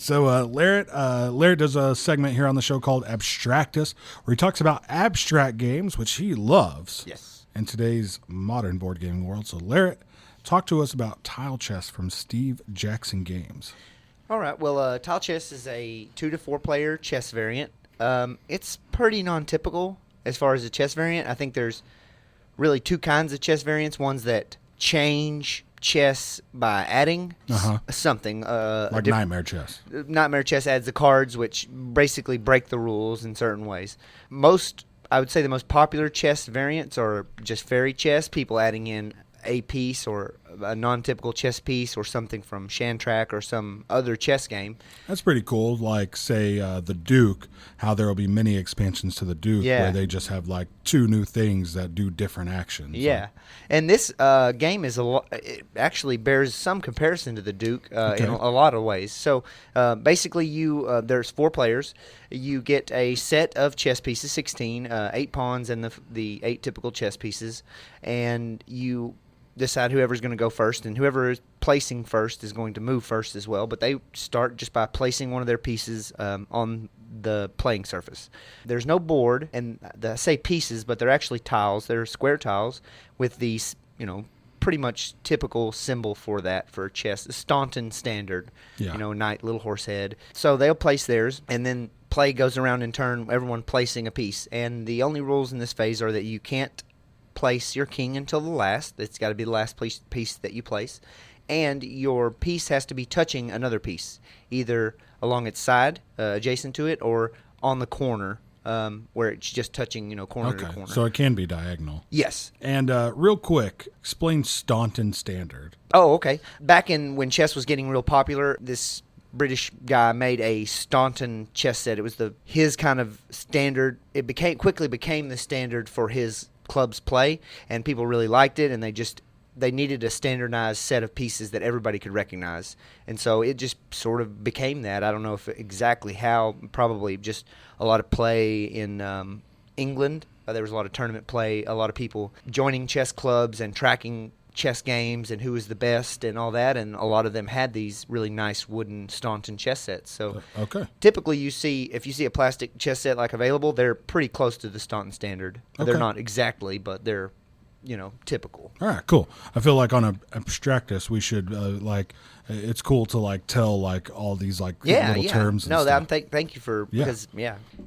So Lariat does a segment here on the show called Abstractus, where he talks about abstract games, which he loves. Yes. In today's modern board gaming world. So Lariat, talk to us about Tile Chess from Steve Jackson Games. All right. Well, Tile Chess is a 2 to 4 player chess variant. It's pretty non-typical as far as a chess variant. I think there's really two kinds of chess variants. Ones that change chess by adding something. Like Nightmare Chess. Nightmare Chess adds the cards, which basically break the rules in certain ways. I would say the most popular chess variants are just fairy chess, people adding in a piece or a non-typical chess piece or something from Shantrack or some other chess game. That's pretty cool. Like, say, the Duke, how there will be many expansions to the Duke where they just have, like, 2 new things that do different actions. Yeah. And this game it actually bears some comparison to the Duke in a lot of ways. So, basically, there's 4 players. You get a set of chess pieces, 16, 8 pawns and the 8 typical chess pieces, and you decide whoever's going to go first, and whoever is placing first is going to move first as well. But they start just by placing one of their pieces on the playing surface. There's no board, and I say pieces, but they're actually tiles. They're square tiles with these, pretty much typical symbol for chess, the Staunton standard, knight, little horse head. So they'll place theirs, and then play goes around in turn, everyone placing a piece. And the only rules in this phase are that you can't place your king until the last. It's got to be the last piece that you place. And your piece has to be touching another piece, either along its side, adjacent to it, or on the corner, where it's just touching, corner to corner. So it can be diagonal. Yes. And real quick, explain Staunton Standard. Oh, okay. Back when chess was getting real popular, this British guy made a Staunton chess set. It was his kind of standard. It quickly became the standard for his club's play, and people really liked it, and they needed a standardized set of pieces that everybody could recognize. And so it just sort of became that. I don't know if exactly how, probably just a lot of play in England. There was a lot of tournament play, a lot of people joining chess clubs and tracking chess games and who was the best and all that, and a lot of them had these really nice wooden Staunton chess sets. So typically if you see a plastic chess set like available, they're pretty close to the Staunton standard. They're not exactly, but they're typical. All right, cool. I feel like on Abstractus we should it's cool to tell all these little terms. No, thank you for because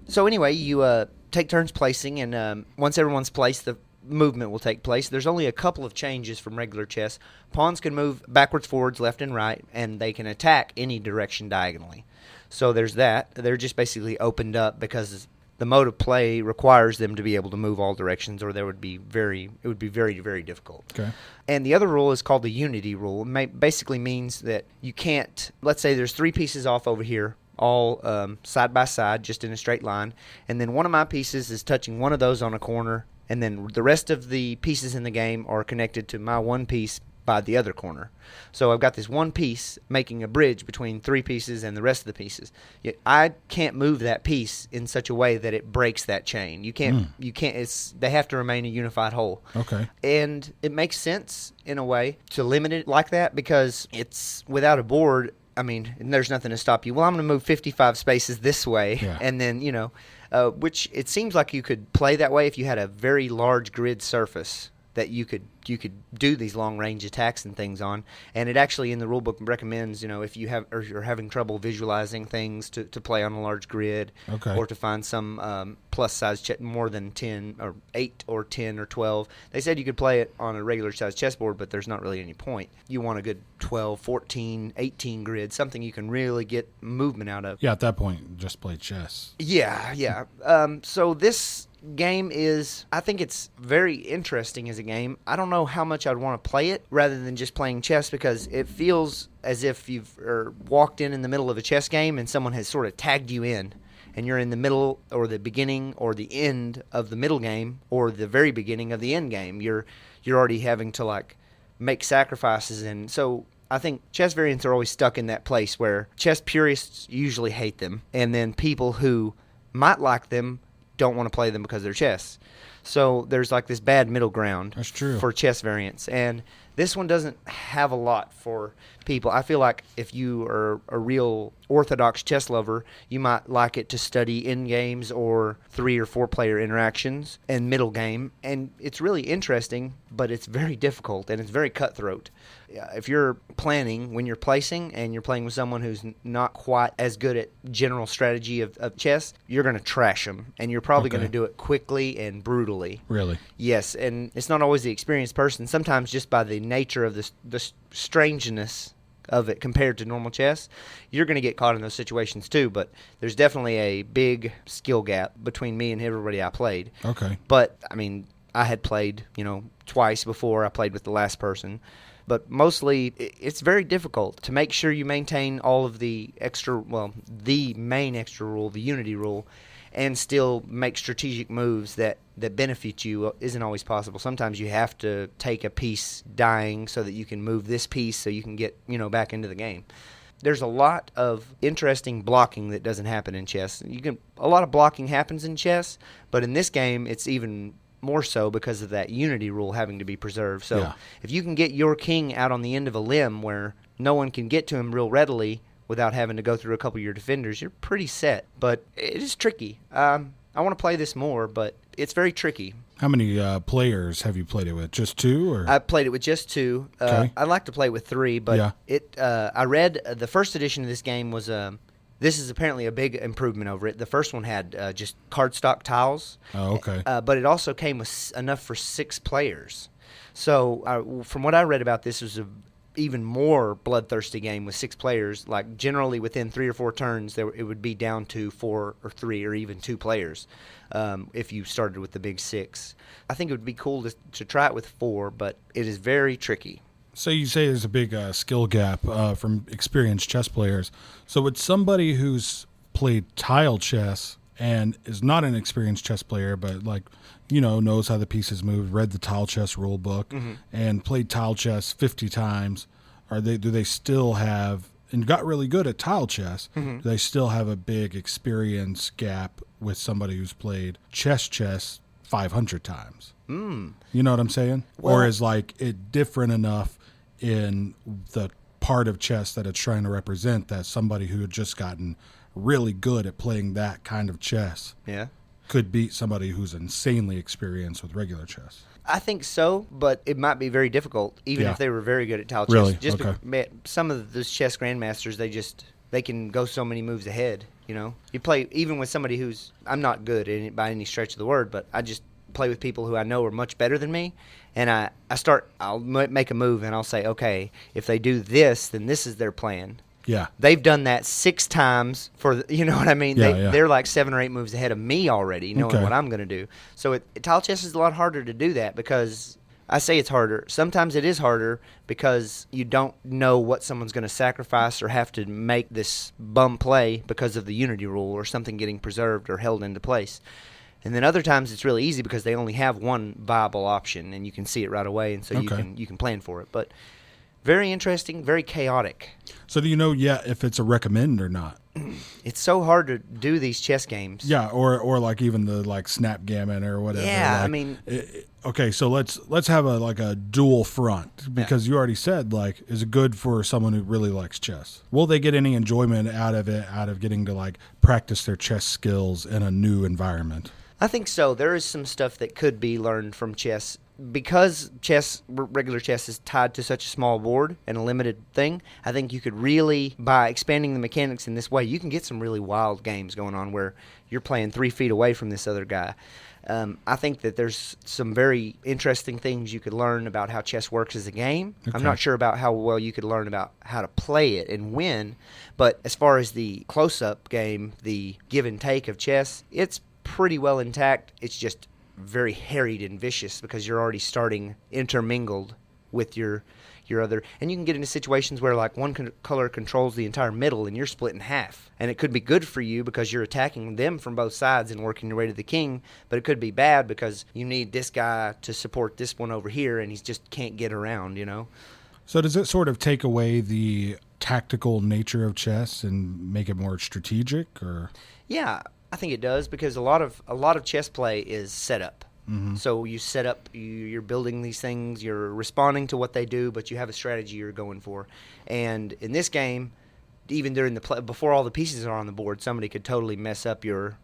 So anyway, you take turns placing, and once everyone's placed, the movement will take place. There's only a couple of changes from regular chess. Pawns can move backwards, forwards, left, and right, and they can attack any direction diagonally. So there's that. They're just basically opened up because the mode of play requires them to be able to move all directions, or it would be very, very difficult. Okay. And the other rule is called the unity rule. It basically means that you can't, let's say there's 3 pieces off over here, all side by side, just in a straight line, and then one of my pieces is touching one of those on a corner, and then the rest of the pieces in the game are connected to my one piece by the other corner. So I've got this one piece making a bridge between 3 pieces and the rest of the pieces. Yet I can't move that piece in such a way that it breaks that chain. You can't. They have to remain a unified whole. Okay. And it makes sense in a way to limit it like that, because it's without a board. I mean, there's nothing to stop you. Well, I'm going to move 55 spaces this way, and then which it seems like you could play that way if you had a very large grid surface that you could do these long range attacks and things on. And it actually in the rulebook recommends, if you're having trouble visualizing things to play on a large grid, or to find some plus size more than 10 or 8 or 10 or 12. They said you could play it on a regular size chessboard, but there's not really any point. You want a good 12, 14, 18 grid, something you can really get movement out of. Yeah, at that point, just play chess. Yeah. So this game I think it's very interesting as a game. I don't know how much I'd want to play it rather than just playing chess, because it feels as if you've walked in the middle of a chess game and someone has sort of tagged you in, and you're in the middle or the beginning or the end of the middle game or the very beginning of the end game. You're already having to make sacrifices, and so I think chess variants are always stuck in that place where chess purists usually hate them, and then people who might like them don't want to play them because they're chess. So there's like this bad middle ground. That's true. For chess variants. And this one doesn't have a lot for people. I feel like if you are a real orthodox chess lover, you might like it to study in games or 3 or 4 player interactions and middle game. And it's really interesting, but it's very difficult and it's very cutthroat. If you're planning when you're placing and you're playing with someone who's not quite as good at general strategy of chess, you're going to trash them. And you're probably going to do it quickly and brutally. Really? Yes, and it's not always the experienced person. Sometimes just by the nature of the strangeness of it compared to normal chess, you're going to get caught in those situations too. But there's definitely a big skill gap between me and everybody I played. Okay. But, I mean, I had played, twice before I played with the last person. But mostly, it's very difficult to make sure you maintain all of the main extra rule, the unity rule, and still make strategic moves that benefit you isn't always possible. Sometimes you have to take a piece dying so that you can move this piece so you can get, back into the game. There's a lot of interesting blocking that doesn't happen in chess. A lot of blocking happens in chess, but in this game, it's even more so because of that unity rule having to be preserved. So if you can get your king out on the end of a limb where no one can get to him real readily without having to go through a couple of your defenders, you're pretty set. But it is tricky. I want to play this more, but it's very tricky. How many players have you played it with? Just 2? Or? I played it with just 2. Okay. I'd like to play with 3, but I read the first edition of this game was this is apparently a big improvement over it. The first one had just cardstock tiles. Oh, okay. But it also came with enough for 6 players. So from what I read about this, it was a even more bloodthirsty game with 6 players. Like generally within 3 or 4 turns, it would be down to 4 or 3 or even 2 players if you started with the big 6. I think it would be cool to try it with 4, but it is very tricky. So you say there's a big skill gap from experienced chess players. So with somebody who's played tile chess and is not an experienced chess player, but knows how the pieces move, read the tile chess rule book, and played tile chess 50 times, do they still have, and got really good at tile chess, do they still have a big experience gap with somebody who's played chess 500 times? You know what I'm saying? Well, or is it different enough in the part of chess that it's trying to represent that somebody who had just gotten really good at playing that kind of chess could beat somebody who's insanely experienced with regular chess? I think so, but it might be very difficult, even if they were very good at tile chess. Really? Some of those chess grandmasters, they can go so many moves ahead. You play even with somebody who's, I'm not good in it by any stretch of the word, but I just play with people who I know are much better than me, and I'll make a move and I'll say, okay, if they do this, then this is their plan. Yeah. They've done that 6 times you know what I mean? Yeah, They're like 7 or 8 moves ahead of me already, knowing what I'm going to do. So tile chess is a lot harder to do that because I say it's harder. Sometimes it is harder because you don't know what someone's going to sacrifice or have to make this bum play because of the unity rule or something getting preserved or held into place. And then other times it's really easy because they only have one viable option and you can see it right away, and so you can plan for it. But very interesting, very chaotic. So do you know yet if it's a recommend or not? It's so hard to do these chess games. Yeah, or even the Snapgammon or whatever. Yeah, okay, so let's have a dual front, because you already said is it good for someone who really likes chess? Will they get any enjoyment out of getting to practice their chess skills in a new environment? I think so. There is some stuff that could be learned from chess. Because regular chess is tied to such a small board and a limited thing, I think you could really, by expanding the mechanics in this way, you can get some really wild games going on where you're playing 3 feet away from this other guy. I think that there's some very interesting things you could learn about how chess works as a game. Okay. I'm not sure about how well you could learn about how to play it and win, but as far as the close-up game, the give and take of chess, it's pretty well intact. It's just very harried and vicious because you're already starting intermingled with your other, and you can get into situations where one color controls the entire middle and you're split in half, and it could be good for you because you're attacking them from both sides and working your way to the king, but it could be bad because you need this guy to support this one over here and he just can't get around. So does it sort of take away the tactical nature of chess and make it more strategic? Or yeah, I think it does, because a lot of chess play is set up. So you set up, you're building these things, you're responding to what they do, but you have a strategy you're going for. And in this game, even during the play, before all the pieces are on the board, somebody could totally mess up your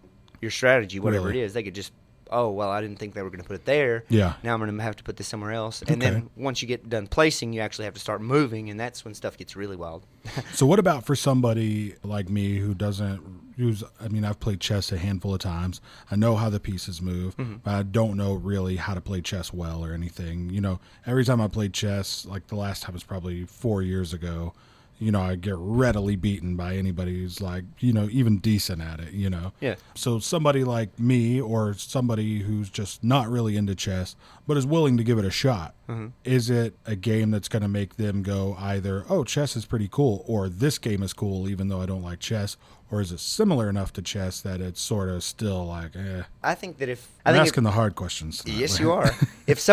strategy, whatever it is. They could just, oh, well, I didn't think they were going to put it there. Yeah. Now I'm going to have to put this somewhere else. And then once you get done placing, you actually have to start moving, and that's when stuff gets really wild. So what about for somebody like me who I've played chess a handful of times. I know how the pieces move, but I don't know really how to play chess well or anything. You know, every time I played chess, like the last time was probably 4 years ago, you know, I get readily beaten by anybody who's like, you know, even decent at it, you know. Yeah. So somebody like me or somebody who's just not really into chess but is willing to give it a shot, is it a game that's going to make them go either, oh, chess is pretty cool, or this game is cool even though I don't like chess, or is it similar enough to chess that it's sort of still like, eh? I think that I'm asking the hard questions tonight. Yes, you are. If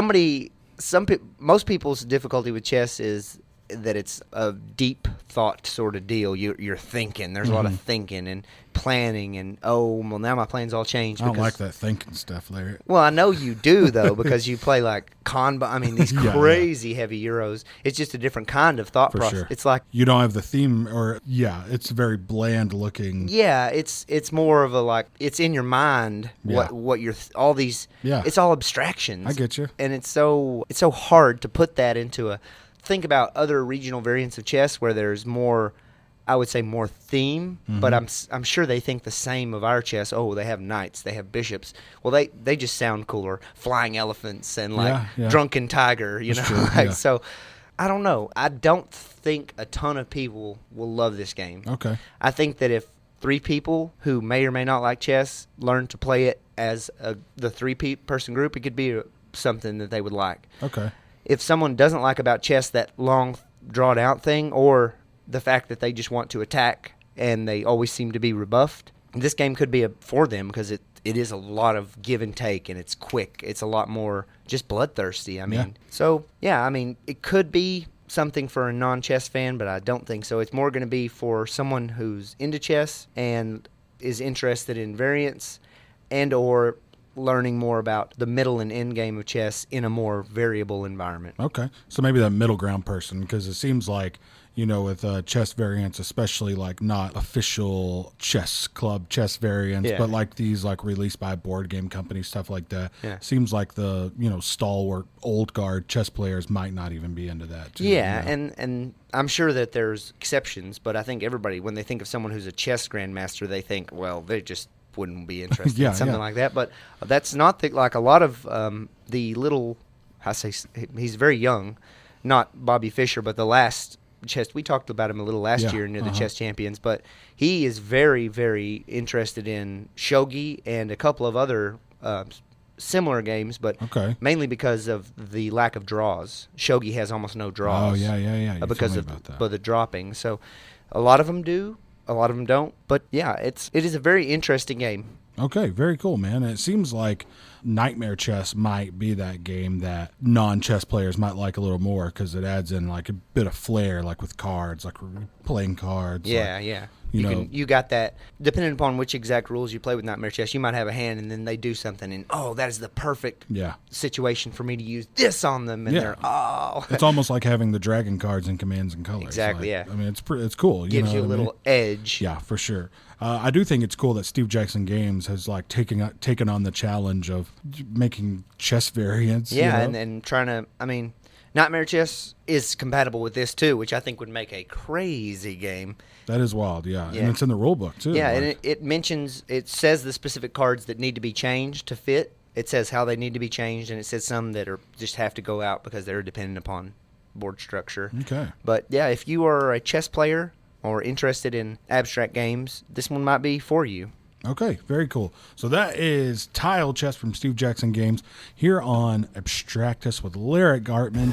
most people's difficulty with chess is that it's a deep thought sort of deal. You're thinking. There's a lot of thinking and planning, and well, now my plans all changed. I don't like that thinking stuff, Larry. Well, I know you do though, because you play like these crazy heavy Euros. It's just a different kind of thought process. Sure. It's like you don't have the theme, or it's very bland looking. Yeah, it's more of a like it's in your mind. What you're all these. Yeah. It's all abstractions. I get you. And it's so hard to put that into a. Think about other regional variants of chess where there's more, I would say more theme, but I'm sure they think the same of our chess. Oh, they have knights, they have bishops. Well, they just sound cooler. Flying elephants and like drunken tiger, you That's know. true, So I don't know. I don't think a ton of people will love this game. Okay. I think that if 3 people who may or may not like chess learn to play it as the 3-person group, it could be something that they would like. Okay. If someone doesn't like about chess that long, drawn-out thing, or the fact that they just want to attack and they always seem to be rebuffed, this game could be for them because it is a lot of give and take, and it's quick. It's a lot more just bloodthirsty. I mean, it could be something for a non-chess fan, but I don't think so. It's more going to be for someone who's into chess and is interested in variants and or learning more about the middle and end game of chess in a more variable environment. Okay. So maybe that middle ground person, because it seems like, you know, with chess variants, especially like not official chess club chess variants, but like these like released by board game companies, stuff like that. Yeah. Seems like the, you know, stalwart old guard chess players might not even be into that too, Yeah, you know? and I'm sure that there's exceptions, but I think everybody, when they think of someone who's a chess grandmaster, they think, well, they just wouldn't be interested in something like that. But that's not like a lot of the little, he's very young, not Bobby Fischer, but the last chess, we talked about him a little last year near the chess champions, but he is very, very interested in shogi and a couple of other similar games, but mainly because of the lack of draws. Shogi has almost no draws. Oh, yeah. Because of the dropping. So a lot of them do. A lot of them don't, but yeah, it is a very interesting game. Okay, very cool, man. And it seems like Nightmare Chess might be that game that non-chess players might like a little more because it adds in like a bit of flair, like with cards, like playing cards. Yeah. You got that. Depending upon which exact rules you play with Nightmare Chess, you might have a hand and then they do something and, that is the perfect situation for me to use this on them. And they're, It's almost like having the dragon cards in Commands and Colors. Exactly, I mean, it's cool. Gives you a little edge. Yeah, for sure. I do think it's cool that Steve Jackson Games has like taken on the challenge of making chess variants. Yeah, and trying to, Nightmare Chess is compatible with this too, which I think would make a crazy game. That is wild, yeah. And it's in the rule book too. Yeah, and it says the specific cards that need to be changed to fit. It says how they need to be changed, and it says some that are just have to go out because they're dependent upon board structure. Okay. But yeah, if you are a chess player or interested in abstract games, this one might be for you. Okay, very cool. So that is Tile Chess from Steve Jackson Games here on Abstractus with Lariat Gartman.